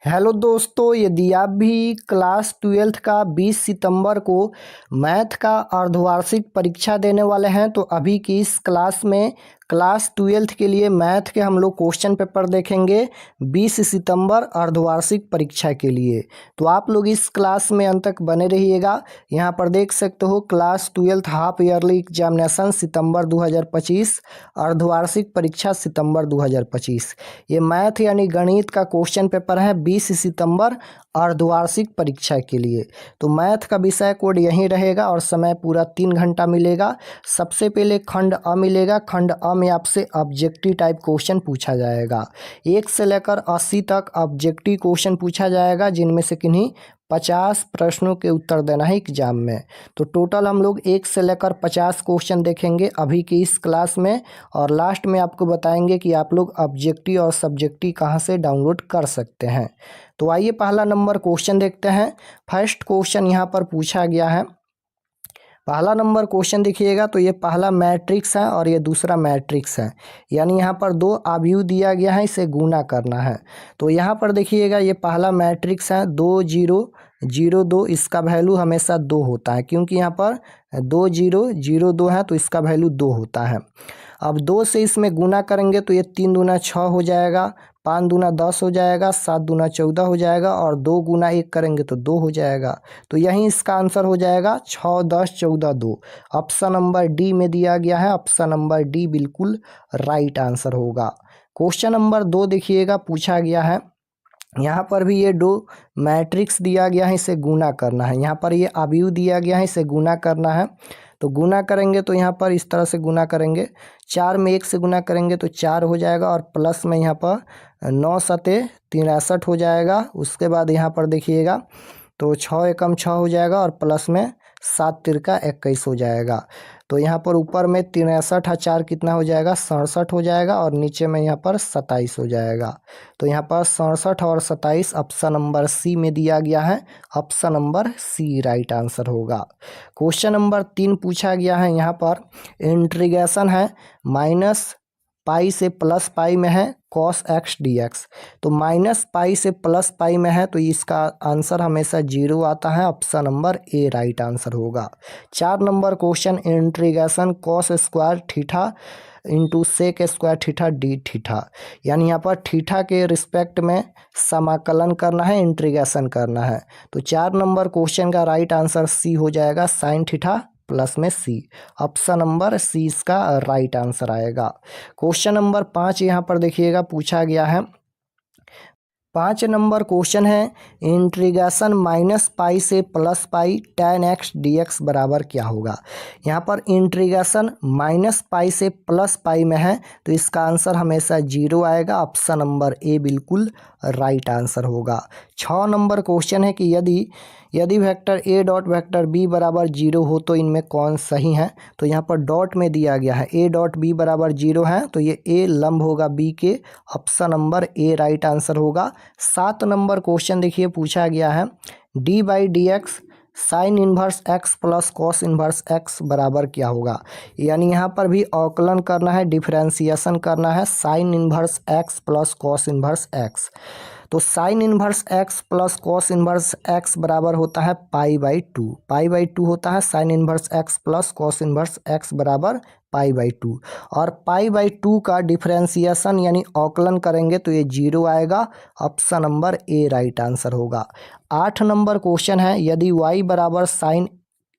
Hello दोस्तों, यदि आप भी क्लास 12th का 20 सितंबर को मैथ का अर्धवार्षिक परीक्षा देने वाले हैं तो अभी की इस क्लास में क्लास 12th के लिए मैथ के हम लोग क्वेश्चन पेपर देखेंगे 20 सितंबर अर्धवार्षिक परीक्षा के लिए। तो आप लोग इस क्लास में अंत तक बने रहिएगा। यहाँ पर देख सकते हो class 12th half yearly examination सितंबर 2025, अर्धवार्षिक परीक्षा सितंबर 2025। ये मैथ यानी गणित का क्वेश्चन पेपर है 20 सितंबर अर्धवार्षिक परीक्षा के लिए। तो मैथ का विषय कोड यहीं रहेगा और समय पूरा 3 घंटा मिलेगा। सबसे पहले खंड अ मिलेगा। खंड अ में आपसे ऑब्जेक्टिव टाइप क्वेश्चन पूछा जाएगा। 1 से लेकर 80 तक ऑब्जेक्टिव क्वेश्चन पूछा जाएगा, जिनमें से किन्हीं 50 प्रश्नों के उत्तर देना है एग्जाम में। तो टोटल हम लोग 1 से लेकर 50 क्वेश्चन देखेंगे अभी की इस क्लास में, और लास्ट में आपको बताएंगे कि आप लोग ऑब्जेक्टिव और सब्जेक्टिव कहाँ से डाउनलोड कर सकते हैं। तो आइए पहला नंबर क्वेश्चन देखते हैं। फर्स्ट क्वेश्चन यहाँ पर पूछा गया है। पहला नंबर क्वेश्चन देखिएगा तो ये पहला मैट्रिक्स है और ये दूसरा मैट्रिक्स है, यानी यहाँ पर दो अवयव दिया गया है, इसे गुणा करना है। तो यहाँ पर देखिएगा ये पहला मैट्रिक्स है 2 0 0 2, इसका वैल्यू हमेशा 2 होता है, क्योंकि यहाँ पर 2 0 0 2 है तो इसका वैल्यू 2 होता है। अब 2 से इसमें गुना करेंगे तो ये 3 दूना 6 हो जाएगा, 5 दूना 10 हो जाएगा, 7 दूना 14 हो जाएगा, और 2 गुना 1 करेंगे तो 2 हो जाएगा। तो यही इसका आंसर हो जाएगा 6 10 14 2। ऑप्शन नंबर डी में दिया गया है। ऑप्शन नंबर डी बिल्कुल राइट आंसर होगा। क्वेश्चन नंबर 2 देखिएगा, पूछा गया है। यहाँ पर भी ये दो मैट्रिक्स दिया गया है, इसे गुना करना है। यहाँ पर ये अवयव दिया गया है, इसे गुना करना है। तो गुना करेंगे तो यहाँ पर इस तरह से गुना करेंगे, 4 में 1 से गुना करेंगे तो 4 हो जाएगा, और प्लस में यहाँ पर 9 सते 63 हो जाएगा। उसके बाद यहाँ पर देखिएगा तो 6 एकम 6 हो जाएगा, और प्लस में 7 तिरका 21 हो जाएगा। तो यहाँ पर ऊपर में 63 4 कितना हो जाएगा, 67 हो जाएगा, और नीचे में यहाँ पर 27 हो जाएगा। तो यहाँ पर 67 और 27 ऑप्शन नंबर सी में दिया गया है। Option number C right answer होगा। क्वेश्चन नंबर 3 पूछा गया है। यहाँ पर इंटीग्रेशन है माइनस पाई से प्लस पाई में है cos x dx। तो माइनस पाई से प्लस पाई में है तो इसका आंसर हमेशा 0 आता है। Option number A right answer होगा। 4 number question integration cos square theta into sec square theta D theta, यानी यहाँ पर थीटा के रिस्पेक्ट में समाकलन करना है, इंटीग्रेशन करना है। तो 4 नंबर क्वेश्चन का राइट आंसर सी हो जाएगा, साइन थीटा प्लस में सी। ऑप्शन नंबर सी इसका राइट आंसर आएगा। क्वेश्चन नंबर 5 यहाँ पर देखिएगा, पूछा गया है। 5 नंबर क्वेश्चन है इंटीग्रेशन माइनस पाई से plus pi tan x dx बराबर क्या होगा। यहाँ पर इंटीग्रेशन माइनस पाई से प्लस पाई में है तो इसका आंसर हमेशा 0 आएगा। ऑप्शन नंबर ए बिल्कुल राइट आंसर होगा। 6 नंबर क्वेश्चन है कि यदि vector A dot vector B बराबर 0 हो तो इनमें कौन सही है। तो यहाँ पर डॉट में दिया गया है ए डॉट बी बराबर 0 है, तो ये ए लंब होगा बी के। Option number A right answer होगा। 7 नंबर क्वेश्चन देखिए, पूछा गया है D by D x sign inverse x plus cos inverse x बराबर क्या होगा। यानी यहाँ पर भी अवकलन करना है, डिफरेंशिएशन करना है। Sine inverse x plus cos inverse x, तो sine inverse x plus cos inverse x बराबर होता है पाई बाई 2। पाई बाई 2 होता है sine inverse x plus cos inverse x बराबर पाई बाई 2। और पाई बाई 2 का डिफरेंशिएशन यानी अवकलन करेंगे तो ये 0 आएगा। Option number A right answer होगा। 8 नंबर क्वेश्चन है यदि y बराबर साइन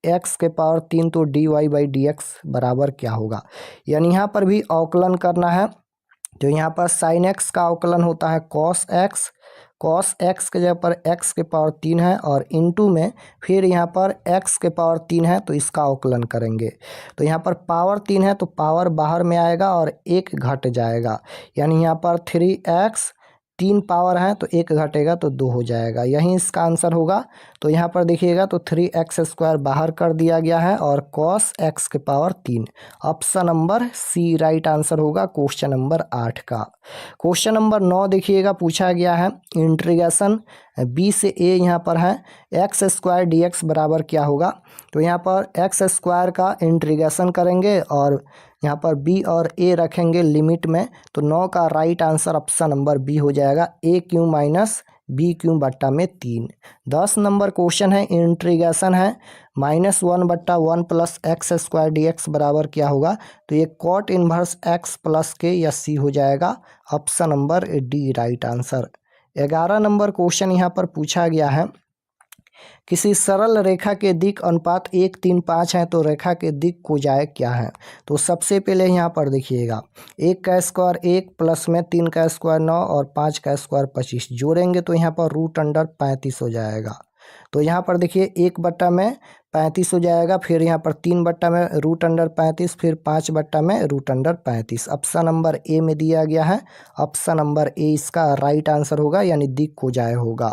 एक्स के पावर 3 तो D Y by D X बराबर क्या होगा। यानी यहाँ पर भी अवकलन करना है। तो यहाँ पर साइन एक्स का अवकलन होता है कॉस एक्स। कॉस एक्स के जगह पर एक्स के पावर 3 है, और इनटू में फिर यहाँ पर एक्स के पावर 3 है तो इसका अवकलन करेंगे। तो यहाँ पर पावर 3 है तो पावर बाहर में आएगा और 1 घट जाएगा, यानी यहाँ पर 3x 3 पावर है तो 1 घटेगा तो 2 हो जाएगा, यही इसका आंसर होगा। तो यहाँ पर देखिएगा तो 3x स्क्वायर बाहर कर दिया गया है और cos x के power 3। Option number C right answer होगा क्वेश्चन नंबर 8 का। क्वेश्चन नंबर 9 देखिएगा, पूछा गया है इंटीग्रेशन बी से ए यहाँ पर है एक्स स्क्वायर डी एक्स बराबर क्या होगा। तो यहाँ पर एक्स स्क्वायर का इंटीग्रेशन करेंगे और यहाँ पर बी और ए रखेंगे लिमिट में। तो 9 का right answer option number B हो जाएगा, A cube minus B cube बट्टा में 3। 10 नंबर क्वेश्चन है, इंटीग्रेशन है -1/1 plus x square D X बराबर क्या होगा? तो ये कॉट इनवर्स एक्स प्लस के या सी हो जाएगा। Option number D right answer. 11 number question यहाँ पर पूछा गया है, किसी सरल रेखा के दिक अनुपात 1, 3, 5 है तो रेखा के दिक कोजाए क्या है? तो सबसे पहले यहाँ पर देखिएगा, 1 का स्क्वायर 1 प्लस में 3 का स्क्वायर 9 और 5 का स्क्वायर 25 जोड़ेंगे तो यहाँ पर √35 हो जाएगा। तो यहाँ पर देखिए 1/35 हो जाएगा, फिर यहाँ पर 3 में √35, फिर 5 में √35। ऑप्शन नंबर ए में दिया गया है। ऑप्शन नंबर ए इसका राइट आंसर होगा, यानी दिक कोजाए होगा।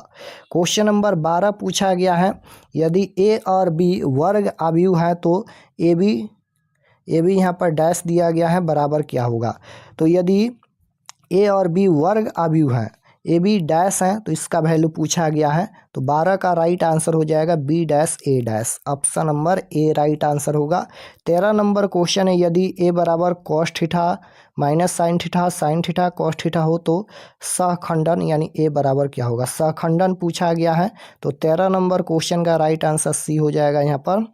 क्वेश्चन नंबर 12 पूछा गया है, यदि ए और बी वर्ग अवयव है तो ए बी यहाँ पर डैश दिया गया है बराबर क्या होगा? तो यदि ए और बी वर्ग अवयव हैं, ए बी डैश हैं, तो इसका वैल्यू पूछा गया है। तो 12 का राइट आंसर हो जाएगा B dash A dash. Option number A right answer होगा। 13 नंबर क्वेश्चन है, यदि ए बराबर cos theta minus sine theta cos theta हो तो सहखंडन यानी ए बराबर क्या होगा? सहखंडन पूछा गया है। तो 13 नंबर क्वेश्चन का राइट आंसर सी हो जाएगा। यहाँ पर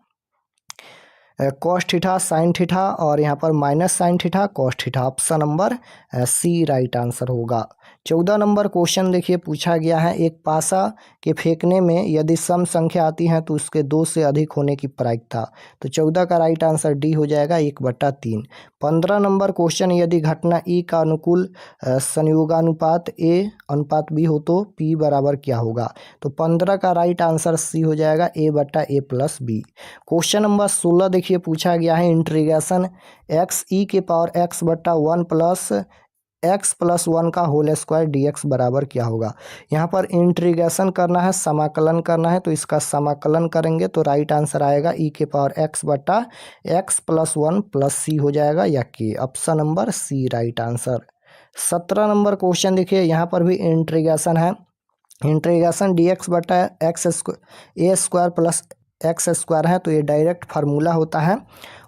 कॉस थीटा साइन थीटा और यहाँ पर minus sine theta cos theta. Option number C right answer होगा। 14 नंबर क्वेश्चन देखिए पूछा गया है, एक पासा के फेंकने में यदि सम संख्या आती है तो उसके 2 से अधिक होने की प्रायिकता। तो 14 का राइट आंसर डी हो जाएगा 1/3। 15 नंबर क्वेश्चन, यदि घटना ई का अनुकूल संयोगानुपात ए अनुपात बी हो तो पी बराबर क्या होगा? तो 15 का राइट आंसर सी हो जाएगा a/a+b। क्वेश्चन नंबर 16 देखिए पूछा गया है, इंटीग्रेशन x(e⁻x/1 प्लस x+1 का होल स्क्वायर dx बराबर क्या होगा? यहाँ पर इंटीग्रेशन करना है, समाकलन करना है, तो इसका समाकलन करेंगे तो राइट आंसर आएगा e⁻x/x+1 प्लस सी हो जाएगा या के। Option number C right answer. 17 number question देखिए, यहाँ पर भी इंटीग्रेशन है, integration dx/x² plus x square है, तो ये डायरेक्ट फार्मूला होता है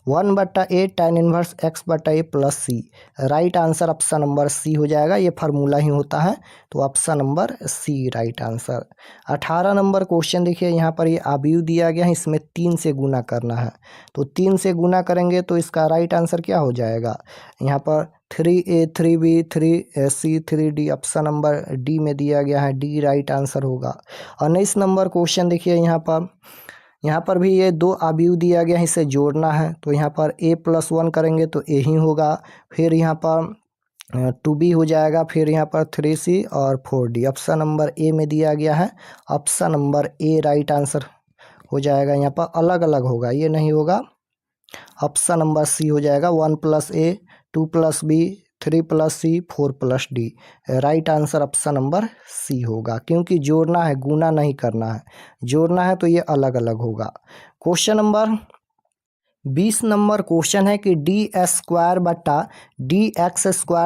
1/a tan inverse x/a plus C. Right answer option number C हो जाएगा, ये फार्मूला ही होता है। तो option number C right answer. 18 number question देखिए, यहाँ पर ये अवयव दिया गया है, इसमें 3 से गुना करना है। तो 3 से गुना करेंगे तो इसका राइट आंसर क्या हो जाएगा? यहाँ पर 3a 3b 3c 3d। Option number D में दिया गया है, डी राइट आंसर होगा। 19 नंबर क्वेश्चन देखिए, यहाँ पर भी ये 2 अवयव दिया गया है, इसे जोड़ना है। तो यहाँ पर a+1 करेंगे तो a ही होगा, फिर यहाँ पर 2b हो जाएगा, फिर यहाँ पर 3c और 4d। ऑप्शन नंबर ए में दिया गया है। Option number A right answer हो जाएगा। यहाँ पर अलग अलग होगा, ये नहीं होगा। ऑप्शन नंबर सी हो जाएगा 1+a 2+b 3+c 4+d। Right answer option number C होगा, क्योंकि जोड़ना है, गुना नहीं करना है। जोड़ना है तो ये अलग अलग होगा। क्वेश्चन नंबर 20 नंबर क्वेश्चन है कि d²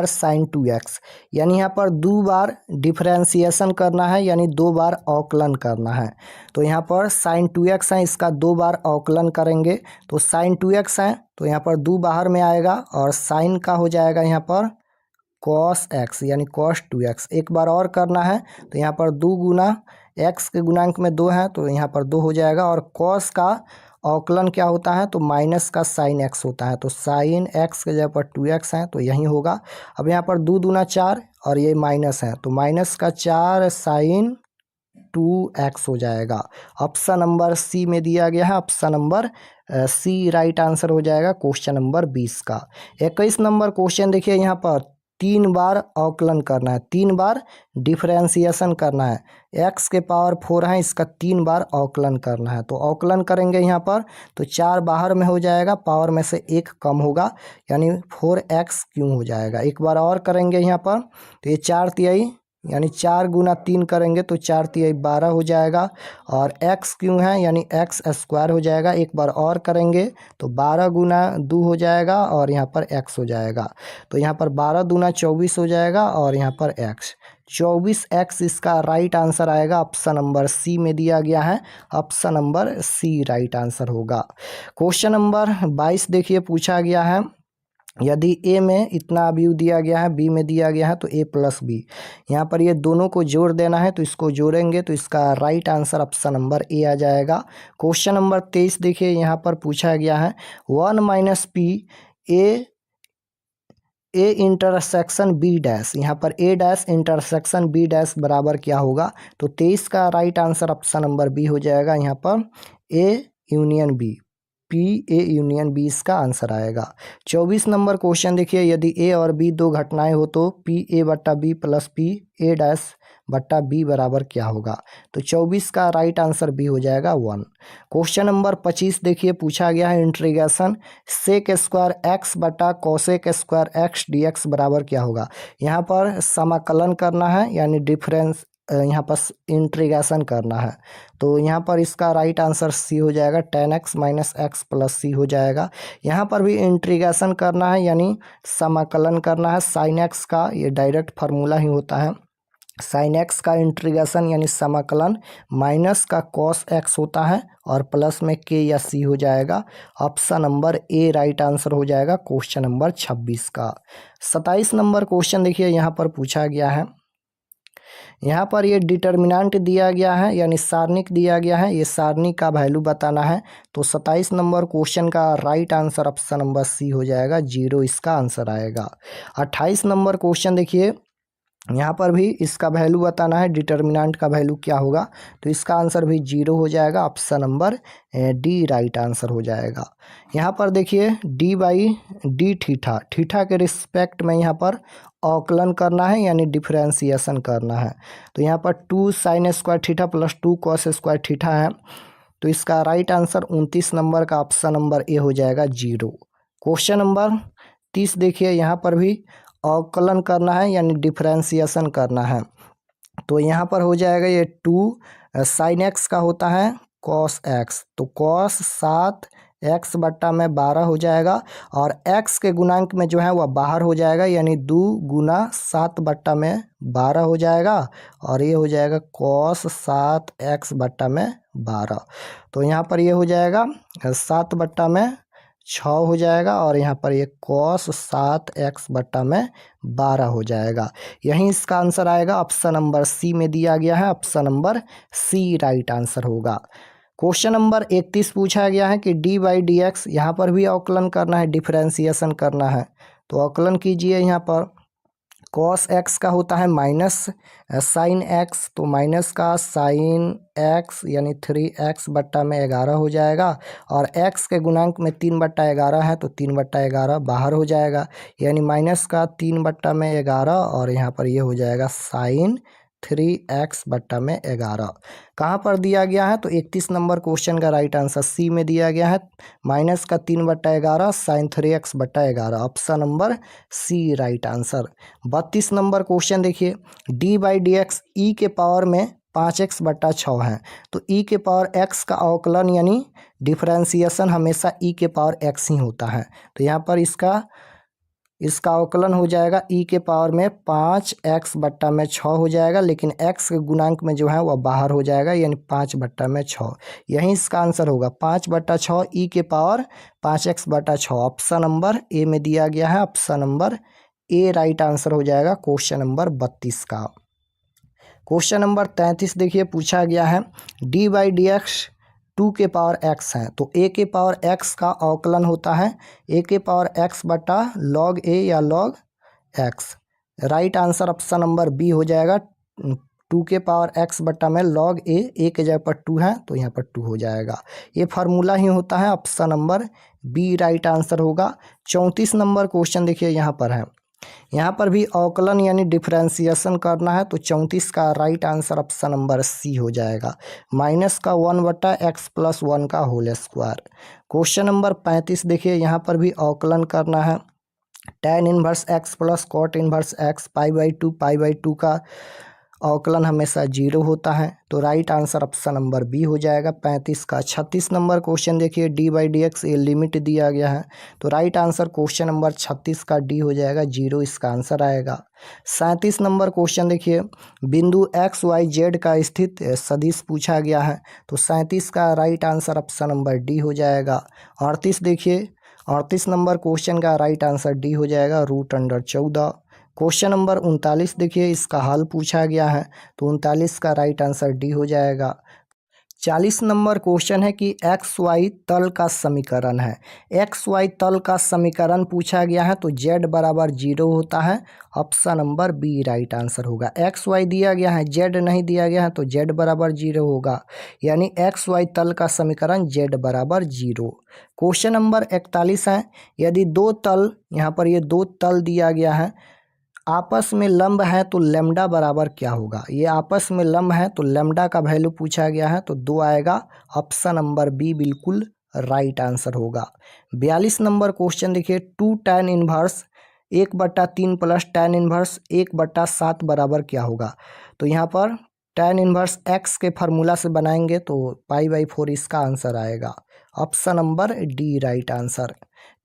sin 2x, यानी यहाँ पर 2 बार डिफरेंशिएशन करना है, यानी 2 बार अवकलन करना है। तो यहाँ पर sin 2x है, इसका 2 बार अवकलन करेंगे तो sin 2x है, तो यहाँ पर 2 बाहर में आएगा और sin का हो जाएगा यहाँ पर cos x, यानी cos 2x। एक बार और करना है तो यहाँ पर 2 गुना x के गुणांक में 2 है, तो यहाँ पर 2 हो जाएगा। और cos का अवकलन क्या होता है? तो माइनस का साइन x होता है, तो साइन x के जगह पर 2x है, तो यही होगा। अब यहाँ पर 2 दूना 4 और ये माइनस है, तो माइनस का 4 साइन 2x हो जाएगा। ऑप्शन नंबर सी में दिया गया है। Option number C right answer हो जाएगा क्वेश्चन नंबर 20 का। 21 नंबर क्वेश्चन देखिए, यहाँ पर 3 बार अवकलन करना है, 3 बार डिफरेंशिएशन करना है। x के पावर 4 है, इसका 3 बार अवकलन करना है। तो अवकलन करेंगे यहाँ पर तो 4 बाहर में हो जाएगा, पावर में से 1 कम होगा, यानी 4x³ हो जाएगा। एक बार और करेंगे यहाँ पर तो ये 4 यानी 4 गुना 3 करेंगे तो 4 12 हो जाएगा, और x³ है यानी x² हो जाएगा। एक बार और करेंगे तो 12 गुना 2 हो जाएगा और यहाँ पर x हो जाएगा। तो यहाँ पर 12 दूना 24 हो जाएगा और यहाँ पर x 24x इसका राइट आंसर आएगा। ऑप्शन नंबर सी में दिया गया है। Option number C right answer होगा। क्वेश्चन नंबर 22 देखिए पूछा गया है, यदि ए में इतना अवयव दिया गया है, बी में दिया गया है तो ए प्लस बी। यहाँ पर ये दोनों को जोड़ देना है तो इसको जोड़ेंगे तो इसका right answer option number A आ जाएगा। क्वेश्चन नंबर 23 देखिए, यहाँ पर पूछा गया है 1 minus P A intersection B dash. यहाँ पर A dash intersection B dash बराबर क्या होगा? तो 23 का right answer option number B हो जाएगा। यहाँ पर A union B, P A union B इसका आंसर आएगा। 24 नंबर क्वेश्चन देखिए, यदि ए और बी दो घटनाएं हो तो पी ए बट्टा B plus P A dash बट्टा बी बराबर क्या होगा? तो 24 का राइट आंसर बी हो जाएगा 1। क्वेश्चन नंबर 25 देखिए, पूछा गया है इंटीग्रेशन सेक स्क्वायर एक्स बटा cosec square x D X बराबर क्या होगा? यहाँ पर समाकलन करना है, यानी डिफरेंस यहाँ पर इंटीग्रेशन करना है। तो यहाँ पर इसका राइट आंसर सी हो जाएगा, tan x minus x plus C हो जाएगा। यहाँ पर भी इंटीग्रेशन करना है, यानी समाकलन करना है। साइन एक्स का ये डायरेक्ट फार्मूला ही होता है, साइन एक्स का इंटीग्रेशन यानी समाकलन माइनस का कॉस एक्स होता है और प्लस में के या सी हो जाएगा। Option number A right answer हो जाएगा क्वेश्चन नंबर 26 का। 27 नंबर क्वेश्चन देखिए, यहाँ पर पूछा गया है, यहाँ पर ये डिटर्मिनेंट दिया गया है यानी सारणिक दिया गया है, ये सारणी का वैल्यू बताना है। तो 27 नंबर क्वेश्चन का right answer option number C हो जाएगा, 0 इसका आंसर आएगा। 28 नंबर क्वेश्चन देखिए, यहाँ पर भी इसका वैल्यू बताना है, डिटर्मिनेंट का वैल्यू क्या होगा? तो इसका आंसर भी 0 हो जाएगा, option number D right answer हो जाएगा। यहाँ पर देखिए D by D theta, theta के रिस्पेक्ट में यहाँ पर अवकलन करना है यानी डिफरेंशिएशन करना है। तो यहाँ पर 2 sine square theta plus 2 cos square theta है। तो इसका राइट आंसर 29 नंबर का ऑप्शन नंबर ए हो जाएगा, 0। क्वेश्चन नंबर 30 देखिए, यहाँ पर भी अवकलन करना है यानी डिफरेंशिएशन करना है। तो यहाँ पर हो जाएगा ये 2 साइन एक्स का होता है कॉस एक्स, तो कॉस 7 एक्स बट्टा में 12 हो जाएगा और एक्स के गुणांक में जो है वह बाहर हो जाएगा, यानी 2 गुना 7 बट्टा में 12 हो जाएगा और ये हो जाएगा कॉस 7 एक्स बट्टा में 12। तो यहाँ पर ये हो जाएगा 7 बट्टा में 6 हो जाएगा और यहाँ पर ये कॉस 7 एक्स बट्टा में 12 हो जाएगा। यहीं इसका आंसर आएगा, ऑप्शन नंबर सी में दिया गया है, option number C right answer होगा। क्वेश्चन नंबर 31 पूछा गया है कि डी बाई डी एक्स, यहाँ पर भी अवकलन करना है, डिफरेंशिएशन करना है। तो अवकलन कीजिए, यहाँ पर कॉस एक्स का होता है माइनस साइन एक्स, तो माइनस का साइन एक्स यानी 3x बट्टा में 11 हो जाएगा और x के गुणांक में 3 बट्टा 11 है तो 3 बट्टा 11 बाहर हो जाएगा, यानी माइनस का 3 बट्टा में 11 और यहाँ पर ये हो जाएगा साइन 3x बट्टा में 11। कहाँ पर दिया गया है? तो 31 नंबर क्वेश्चन का राइट आंसर सी में दिया गया है, माइनस का 3 बट्टा 11 साइन 3x बट्टा 11, option number C right answer. 32 number question देखिए, D by D X E के पावर में 5x बट्टा 6 है। तो ई के पावर x का अवकलन यानी डिफरेंशिएशन हमेशा ई के पावर x ही होता है। तो यहाँ पर इसका अवकलन हो जाएगा ई के पावर में 5x बट्टा में 6 हो जाएगा, लेकिन x के गुणांक में जो है वह बाहर हो जाएगा, यानी 5 बट्टा में 6। यही इसका आंसर होगा, 5 बट्टा 6 ई के पावर 5x बट्टा 6, ऑप्शन नंबर ए में दिया गया है, option number A right answer हो जाएगा क्वेश्चन नंबर 32 का। क्वेश्चन नंबर 33 देखिए, पूछा गया है डी बाई डी एक्स 2 के पावर x है। तो a के पावर x का अवकलन होता है a के पावर x बटा log a या log x। Right answer option number B हो जाएगा, 2 के पावर x बटा में log a के जगह पर 2 है तो यहाँ पर 2 हो जाएगा। ये फार्मूला ही होता है, option number B right answer होगा। 34 नंबर क्वेश्चन देखिए, यहाँ पर है, यहाँ पर भी अवकलन यानी डिफरेंशिएशन करना है। तो 34 का right answer option number C हो जाएगा, माइनस का 1 बटा एक्स प्लस 1 का होल स्क्वायर। क्वेश्चन नंबर 35 देखिए, यहाँ पर भी अवकलन करना है, tan inverse X plus cot inverse X pi by two का अवकलन हमेशा 0 होता है। तो right answer option number B हो जाएगा 35 का। 36 नंबर क्वेश्चन देखिए, डी बाई डी एक्स ये लिमिट दिया गया है, तो राइट आंसर क्वेश्चन नंबर 36 का डी हो जाएगा, 0 इसका आंसर आएगा। 37 नंबर क्वेश्चन देखिए, बिंदु एक्स वाई जेड का स्थित सदिश पूछा गया है, तो 37 का right answer option number D हो जाएगा। 38 देखिए, 38 नंबर क्वेश्चन का राइट आंसर डी हो जाएगा, √14। क्वेश्चन नंबर 39 देखिए, इसका हल पूछा गया है, तो 39 का राइट आंसर डी हो जाएगा। 40 नंबर क्वेश्चन है कि एक्स वाई तल का समीकरण है। एक्स वाई तल का समीकरण पूछा गया है, तो जेड बराबर 0 होता है, option number B right answer होगा। एक्स वाई दिया गया है, जेड नहीं दिया गया है, तो जेड बराबर 0 होगा, यानी एक्स वाई तल का समीकरण जेड बराबर 0। क्वेश्चन नंबर 41 है, यदि दो तल, यहाँ पर ये दो तल दिया गया है, आपस में लंब है तो लैम्डा बराबर क्या होगा। ये आपस में लंब है तो लैम्डा का वैल्यू पूछा गया है, तो 2 आएगा, ऑप्शन नंबर बी बिल्कुल राइट आंसर होगा। 42 नंबर क्वेश्चन देखिए, 2 tan inverse 1/3 plus tan inverse 1/7 बराबर क्या होगा। तो यहाँ पर tan इनवर्स x के फार्मूला से बनाएंगे तो π/4 इसका आंसर आएगा, option number D right answer.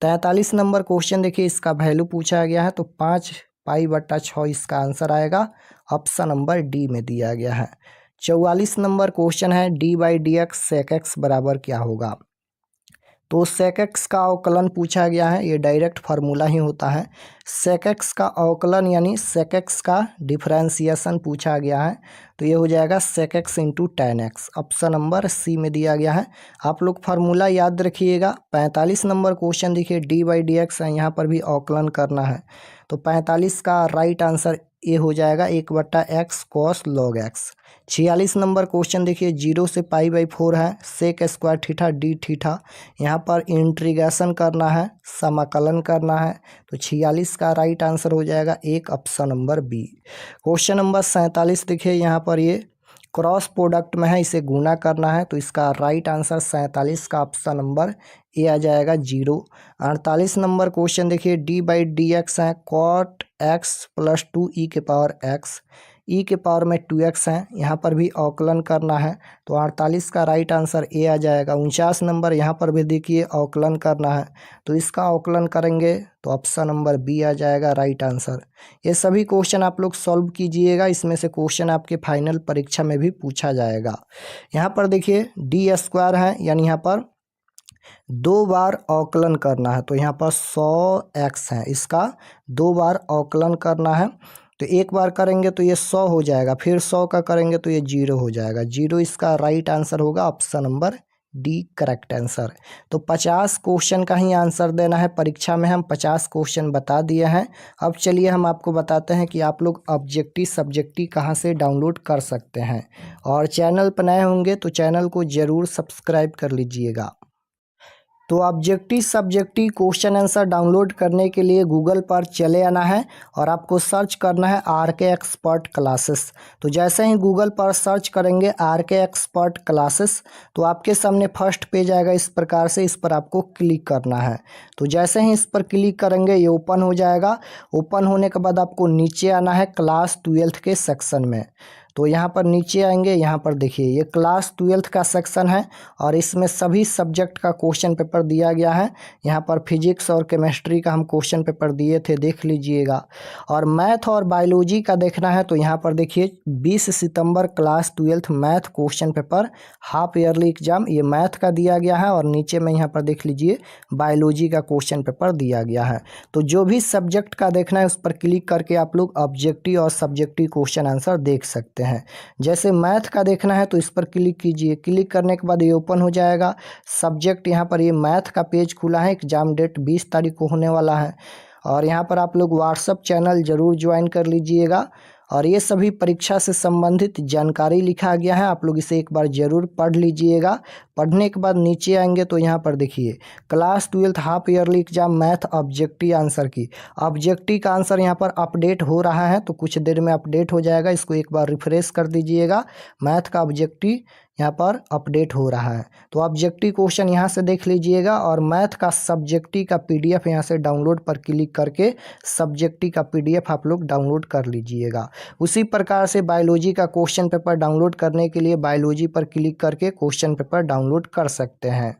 43 number question देखिए, इसका वैल्यू पूछा गया है, तो 5π/6 इसका आंसर आएगा, ऑप्शन नंबर डी में दिया गया है। 44 नंबर क्वेश्चन है, d/dx sec x बराबर क्या होगा। तो sec x का अवकलन पूछा गया है, ये डायरेक्ट फार्मूला ही होता है। sec x का अवकलन यानी sec x का डिफरेंशिएशन पूछा गया है, तो ये हो जाएगा sec x into tan x, option number C में दिया गया है। आप लोग फार्मूला याद रखिएगा। 45 नंबर क्वेश्चन देखिए, d/dx है, यहाँ पर भी अवकलन करना है, तो 45 का राइट आंसर ये हो जाएगा 1/x cos log x। 46 number question देखिए, 0 से π/4 है, sec square theta d theta, यहाँ पर इंटीग्रेशन करना है, समाकलन करना है, तो 46 का राइट आंसर हो जाएगा 1, option number B. Question number 47 देखिए, यहाँ पर ये क्रॉस प्रोडक्ट में है, इसे गुना करना है, तो इसका राइट आंसर 47 का ऑप्शन नंबर ए आ जाएगा 0। 48 नंबर क्वेश्चन देखिए, d/dx है cot x प्लस 2e के पावर x, e के पावर में 2x है, यहाँ पर भी अवकलन करना है, तो 48 का राइट आंसर ए आ जाएगा। 49 नंबर, यहाँ पर भी देखिए अवकलन करना है, तो इसका अवकलन करेंगे तो ऑप्शन नंबर बी आ जाएगा राइट आंसर। ये सभी क्वेश्चन आप लोग सॉल्व कीजिएगा, इसमें से क्वेश्चन आपके फाइनल परीक्षा में भी पूछा जाएगा। यहाँ पर देखिए d² है, यानी यहाँ पर 2 बार अवकलन करना है, तो यहाँ पर 100x है, इसका 2 बार अवकलन करना है, तो एक बार करेंगे तो ये 100 हो जाएगा, फिर 100 का करेंगे तो ये 0 हो जाएगा, 0 इसका राइट आंसर होगा, option number D correct answer. तो 50 क्वेश्चन का ही आंसर देना है परीक्षा में, हम 50 क्वेश्चन बता दिए हैं। अब चलिए हम आपको बताते हैं कि आप लोग ऑब्जेक्टिव सब्जेक्टिव कहाँ से डाउनलोड कर सकते हैं, और चैनल पर नए होंगे तो चैनल को ज़रूर सब्सक्राइब कर लीजिएगा। तो objective subjective question answer download करने के लिए गूगल पर चले आना है और आपको सर्च करना है RK एक्सपर्ट क्लासेस। तो जैसे ही गूगल पर सर्च करेंगे RK एक्सपर्ट क्लासेस, तो आपके सामने फर्स्ट पेज आएगा इस प्रकार से, इस पर आपको क्लिक करना है। तो जैसे ही इस पर क्लिक करेंगे ये ओपन हो जाएगा। ओपन होने के बाद आपको नीचे आना है क्लास 12th के सेक्शन में। तो यहाँ पर नीचे आएंगे, यहाँ पर देखिए ये क्लास 12th का सेक्शन है और इसमें सभी सब्जेक्ट का क्वेश्चन पेपर दिया गया है। यहाँ पर फिजिक्स और केमिस्ट्री का हम क्वेश्चन पेपर दिए थे, देख लीजिएगा। और मैथ और बायोलॉजी का देखना है तो यहाँ पर देखिए 20 सितंबर class 12th math question paper half yearly exam, ये मैथ का दिया गया है, और नीचे में यहाँ पर देख लीजिए बायोलॉजी का क्वेश्चन पेपर दिया गया है। तो जो भी सब्जेक्ट का देखना है उस पर क्लिक करके आप लोग ऑब्जेक्टिव और सब्जेक्टिव क्वेश्चन आंसर देख सकते हैं। जैसे मैथ का देखना है तो इस पर क्लिक कीजिए, क्लिक करने के बाद ये ओपन हो जाएगा सब्जेक्ट। यहाँ पर ये मैथ का पेज खुला है, एग्जाम डेट 20 तारीख को होने वाला है। और यहाँ पर आप लोग व्हाट्सएप चैनल जरूर ज्वाइन कर लीजिएगा, और ये सभी परीक्षा से संबंधित जानकारी लिखा गया है, आप लोग इसे एक बार जरूर पढ़ लीजिएगा। पढ़ने के बाद नीचे आएंगे तो यहाँ पर देखिए class 12th half yearly exam math objective answer की ऑब्जेक्टिव का आंसर यहाँ पर अपडेट हो रहा है, तो कुछ देर में अपडेट हो जाएगा, इसको एक बार रिफ्रेश कर दीजिएगा। मैथ का ऑब्जेक्टिव यहाँ पर अपडेट हो रहा है, तो ऑब्जेक्टिव क्वेश्चन यहाँ से देख लीजिएगा। और मैथ का सब्जेक्टिव का PDF यहाँ से डाउनलोड पर क्लिक करके सब्जेक्टिव का PDF आप लोग डाउनलोड कर लीजिएगा। उसी प्रकार से बायोलॉजी का क्वेश्चन पेपर डाउनलोड करने के लिए बायोलॉजी पर क्लिक करके क्वेश्चन पेपर डाउनलोड कर सकते हैं।